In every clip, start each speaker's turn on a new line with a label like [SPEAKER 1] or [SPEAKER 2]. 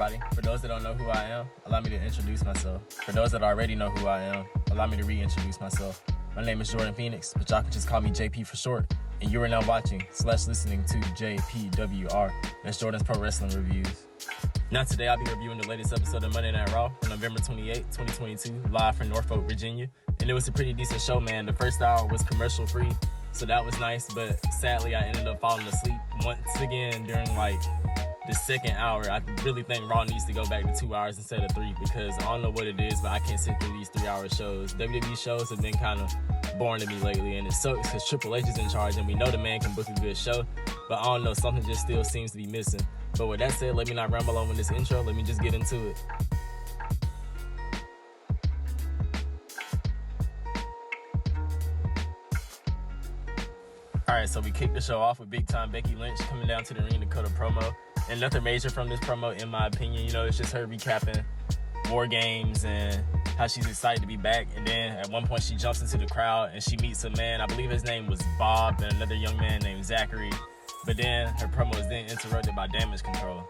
[SPEAKER 1] everybody. For those that don't know who I am, allow me to introduce myself. For those that already know who I am, allow me to reintroduce myself. My name is Jordan Phoenix, but y'all can just call me JP for short. And you are now watching/listening to JPWR. That's Jordan's Pro Wrestling Reviews. Now today I'll be reviewing the latest episode of Monday Night Raw on November 28, 2022, live from Norfolk, Virginia. And it was a pretty decent show, man. The first hour was commercial free, so that was nice, but sadly I ended up falling asleep once again during the second hour. I really think Raw needs to go back to 2 hours instead of 3 because I don't know what it is, but I can't sit through these 3-hour shows. WWE shows have been kind of boring to me lately, and it sucks because Triple H is in charge and we know the man can book a good show, but I don't know, something just still seems to be missing. But with that said, let me not ramble on with this intro, let me just get into it. Alright, so we kicked the show off with big time Becky Lynch coming down to the ring to cut a promo. And nothing major from this promo in my opinion. You know, it's just her recapping War Games and how she's excited to be back. And then at one point she jumps into the crowd and she meets a man, I believe his name was Bob, and another young man named Zachary. But then her promo is then interrupted by Damage Control.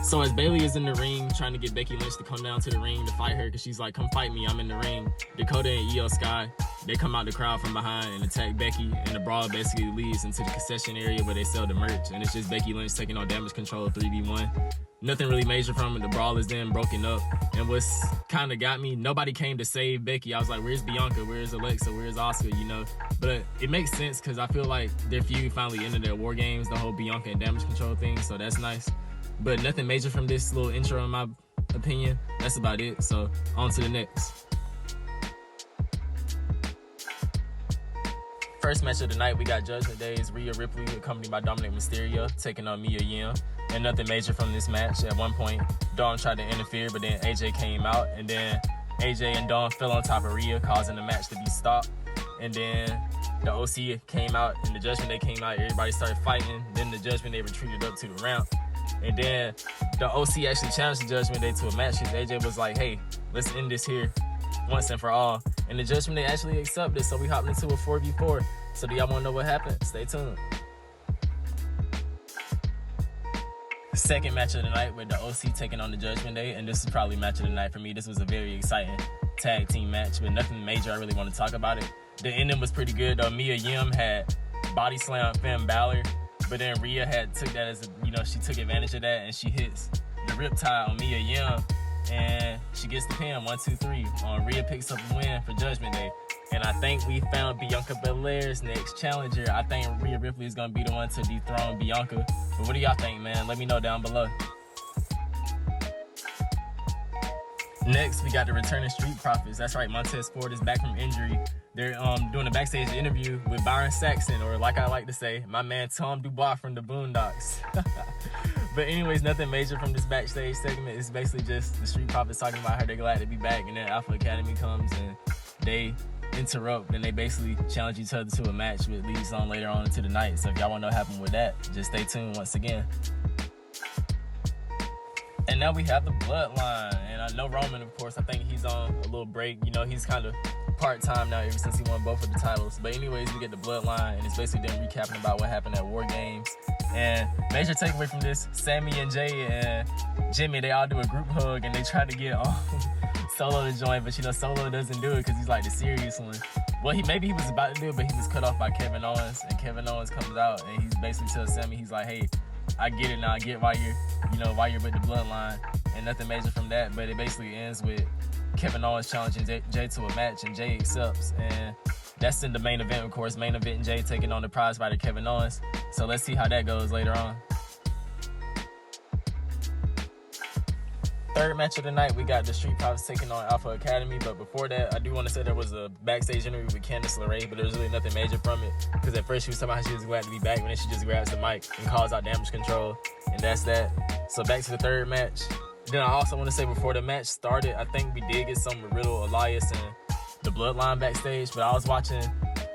[SPEAKER 1] So as Bayley is in the ring trying to get Becky Lynch to come down to the ring to fight her because she's like, come fight me, I'm in the ring. Dakota and Io Sky, they come out the crowd from behind and attack Becky, and the brawl basically leads into the concession area where they sell the merch, and it's just Becky Lynch taking on Damage Control 3v1. Nothing really major from it. The brawl is then broken up, and what's kind of got me, nobody came to save Becky. I was like, where's Bianca, where's Alexa, where's Asuka, you know? But it makes sense because I feel like their feud finally ended at War Games, the whole Bianca and Damage Control thing, so that's nice. But nothing major from this little intro in my opinion. That's about it, so on to the next. First match of the night, we got Judgment Day's Rhea Ripley accompanied by Dominic Mysterio taking on Mia Yim. And nothing major from this match. At one point, Dawn tried to interfere, but then AJ came out, and then AJ and Dawn fell on top of Rhea, causing the match to be stopped. And then the OC came out, and the Judgment Day came out, everybody started fighting. Then the Judgment Day retreated up to the ramp. And then the OC actually challenged the Judgment Day to a match because AJ was like, hey, let's end this here once and for all. And the Judgment Day actually accepted, so we hopped into a 4v4. So do y'all want to know what happened? Stay tuned. Second match of the night with the OC taking on the Judgment Day, and this is probably match of the night for me. This was a very exciting tag team match, but nothing major I really want to talk about it. The ending was pretty good though. Mia Yim had body slammed Finn Balor, but then Rhea took that as she took advantage of that, and she hits the riptide on Mia Yim, and she gets the pin 1, 2, 3. Rhea picks up a win for Judgment Day. And I think we found Bianca Belair's next challenger. I think Rhea Ripley is going to be the one to dethrone Bianca. But what do y'all think, man? Let me know down below. Next, we got the returning Street Profits. That's right, Montez Ford is back from injury. They're doing a backstage interview with Byron Saxton, or like I like to say, my man Tom Dubois from the Boondocks. But anyways, nothing major from this backstage segment. It's basically just the Street Profits talking about how they're glad to be back, and then Alpha Academy comes and they interrupt, and they basically challenge each other to a match, which leads on later on into the night. So if y'all want to know what happened with that, just stay tuned once again. And now we have the Bloodline, and I know Roman, of course, I think he's on a little break. You know, he's kind of part-time now ever since he won both of the titles. But anyways, we get the Bloodline, and it's basically them recapping about what happened at War Games. And major takeaway from this, Sammy and Jay and Jimmy, they all do a group hug, and they try to get Solo to join, but Solo doesn't do it because he's like the serious one. Well, maybe he was about to do it, but he was cut off by Kevin Owens, and Kevin Owens comes out and he's basically tells Sammy, he's like, hey, I get it now, I get why you're with the Bloodline, and nothing major from that. But it basically ends with Kevin Owens challenging Jay to a match, and Jay accepts, and that's in the main event, of course. Main event, and Jay taking on the prize fighter Kevin Owens. So let's see how that goes later on. Third match of the night, we got the Street Profits taking on Alpha Academy. But before that, I do want to say there was a backstage interview with Candice LeRae, but there was really nothing major from it. Because at first she was talking about how she was glad to be back, but then she just grabs the mic and calls out Damage Control, and that's that. So back to the third match. Then I also want to say before the match started, I think we did get some Riddle, Elias, and the Bloodline backstage, but I was watching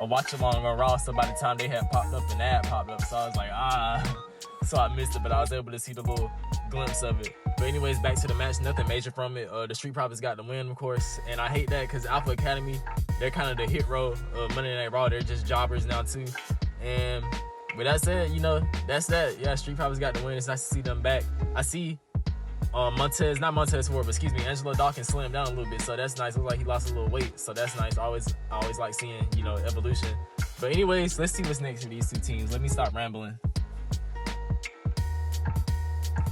[SPEAKER 1] a watch-along on Raw, so by the time they had popped up, an ad popped up, so I was like, so I missed it, but I was able to see the little glimpse of it. But anyways, back to the match, nothing major from it. The Street Profits got the win, of course, and I hate that because Alpha Academy, they're kind of the hit row of Monday Night Raw. They're just jobbers now too. And with that said, that's that. Yeah, Street Profits got the win. It's nice to see them back. I see not Montez Ford, but excuse me, Angelo Dawkins slimmed down a little bit, so that's nice. Looks like he lost a little weight, so that's nice. I always like seeing, you know, evolution. But anyways, let's see what's next for these two teams. Let me stop rambling.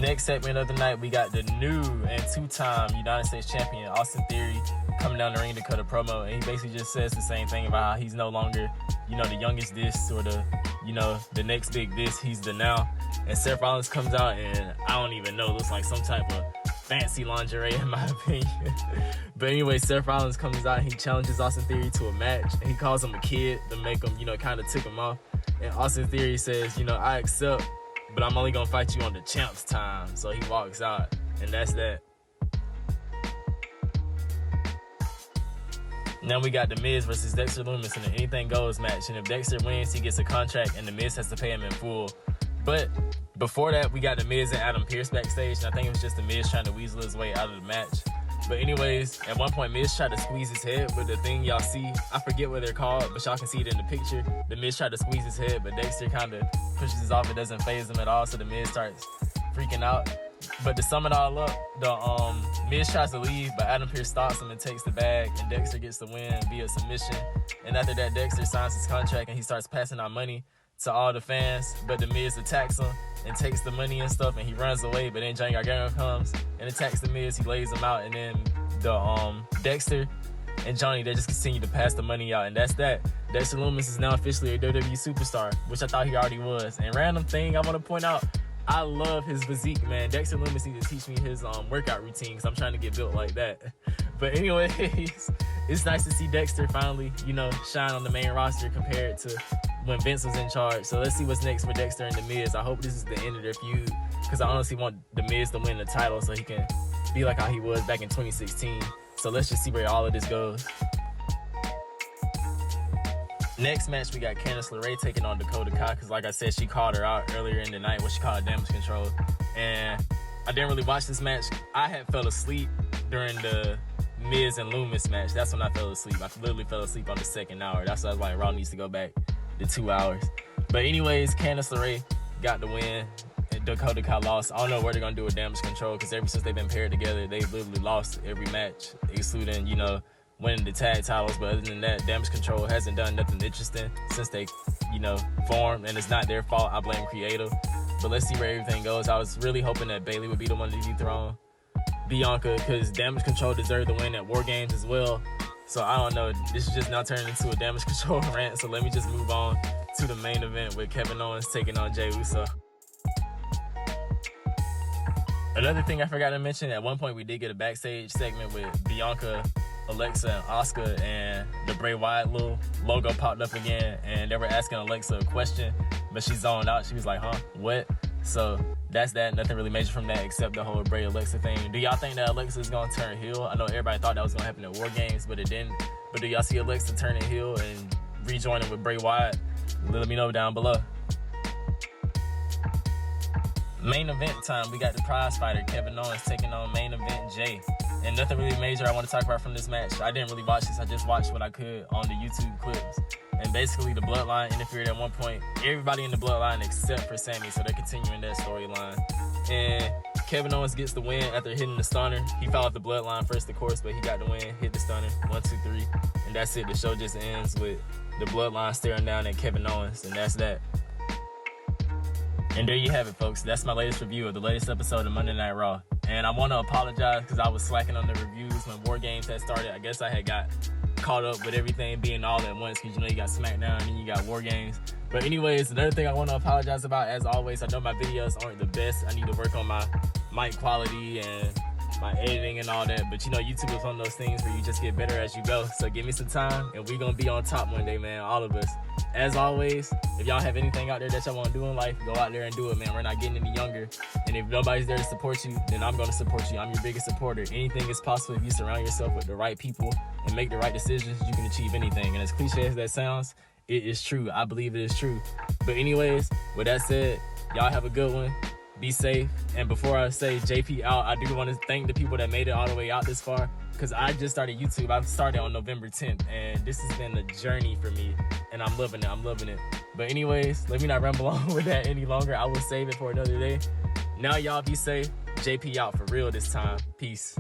[SPEAKER 1] Next segment of the night, we got the new and two-time United States champion Austin Theory coming down the ring to cut a promo, and he basically just says the same thing about how he's no longer, you know, the youngest this or the, you know, the next big this. He's the now. And Seth Rollins comes out, and I don't even know, looks like some type of fancy lingerie in my opinion. But anyway, Seth Rollins comes out and he challenges Austin Theory to a match, and he calls him a kid to make him, you know, kind of tick him off. And Austin Theory says, you know, I accept, but I'm only gonna fight you on the champ's time. So he walks out, and that's that. Now we got The Miz versus Dexter Lumis in an anything goes match, and if Dexter wins, he gets a contract, and The Miz has to pay him in full. But before that, we got The Miz and Adam Pearce backstage, and I think it was just The Miz trying to weasel his way out of the match. But anyways, at one point, Miz tried to squeeze his head with the thing y'all see. I forget what they're called, but y'all can see it in the picture. The Miz tried to squeeze his head, but Dexter kind of pushes it off. It doesn't faze him at all, so The Miz starts freaking out. But to sum it all up, the Miz tries to leave, but Adam Pearce stops him and takes the bag, and Dexter gets the win via submission. And after that, Dexter signs his contract, and he starts passing out money to all the fans, but The Miz attacks him and takes the money and stuff, and he runs away. But then Johnny Gargano comes and attacks The Miz. He lays him out, and then the Dexter and Johnny, they just continue to pass the money out, and that's that. Dexter Lumis is now officially a WWE superstar, which I thought he already was. And random thing I want to point out, I love his physique, man. Dexter Lumis needs to teach me his workout routine, because I'm trying to get built like that. But anyways, it's nice to see Dexter finally, you know, shine on the main roster compared to when Vince was in charge. So let's see what's next for Dexter and The Miz. I hope this is the end of their feud, because I honestly want The Miz to win the title so he can be like how he was back in 2016. So let's just see where all of this goes. Next match, we got Candice LeRae taking on Dakota Kai, because like I said, she called her out earlier in the night, what she called damage control. And I didn't really watch this match. I had fell asleep during the Miz and Lumis match. That's when I fell asleep. I literally fell asleep on the second hour. That's why I was like, Raw needs to go back to 2 hours. But anyways, Candice LeRae got the win, and Dakota Kai lost. I don't know what they're gonna do with damage control, because ever since they've been paired together, they've literally lost every match, excluding, you know, winning the tag titles. But other than that, damage control hasn't done nothing interesting since they, you know, formed, and it's not their fault. I blame creative. But let's see where everything goes. I was really hoping that Bayley would be the one to dethrone Bianca, because damage control deserved the win at War Games as well. So I don't know, this is just now turning into a damage control rant, so let me just move on to the main event with Kevin Owens taking on Jey Uso. Another thing I forgot to mention, at one point we did get a backstage segment with Bianca, Alexa, and Asuka, and the Bray Wyatt little logo popped up again, and they were asking Alexa a question, but she zoned out. She was like, huh, what? So that's that. Nothing really major from that except the whole Bray Alexa thing. Do y'all think that Alexa is going to turn heel? I know everybody thought that was going to happen at War Games, but it didn't. But do y'all see Alexa turning heel and rejoining with Bray Wyatt? Let me know down below. Main event time, we got the prize fighter Kevin Owens taking on main event Jey. And nothing really major I want to talk about from this match. I didn't really watch this. I just watched what I could on the YouTube clips. And basically the Bloodline interfered at one point. Everybody in the Bloodline except for Sami, so they're continuing that storyline. And Kevin Owens gets the win after hitting the stunner. He fell off the Bloodline first, of course, but he got the win, hit the stunner, 1, 2, 3. And that's it. The show just ends with the Bloodline staring down at Kevin Owens, and that's that. And there you have it, folks. That's my latest review of the latest episode of Monday Night Raw. And I want to apologize because I was slacking on the reviews when War Games had started. I guess I had got caught up with everything being all at once, because you know you got SmackDown and you got War Games. But anyways, another thing I want to apologize about, as always, I know my videos aren't the best. I need to work on my mic quality and my editing and all that. But you know, YouTube is one of those things where you just get better as you go. So give me some time and we're going to be on top one day, man. All of us. As always, if y'all have anything out there that y'all want to do in life, go out there and do it, man. We're not getting any younger. And if nobody's there to support you, then I'm going to support you. I'm your biggest supporter. Anything is possible if you surround yourself with the right people and make the right decisions. You can achieve anything. And as cliche as that sounds, it is true. I believe it is true. But anyways, with that said, y'all have a good one. Be safe. And before I say JP out, I do want to thank the people that made it all the way out this far, because I just started YouTube. I started on November 10th, and this has been a journey for me, and I'm loving it. I'm loving it. But anyways, let me not ramble on with that any longer. I will save it for another day. Now y'all be safe, JP out for real this time. Peace.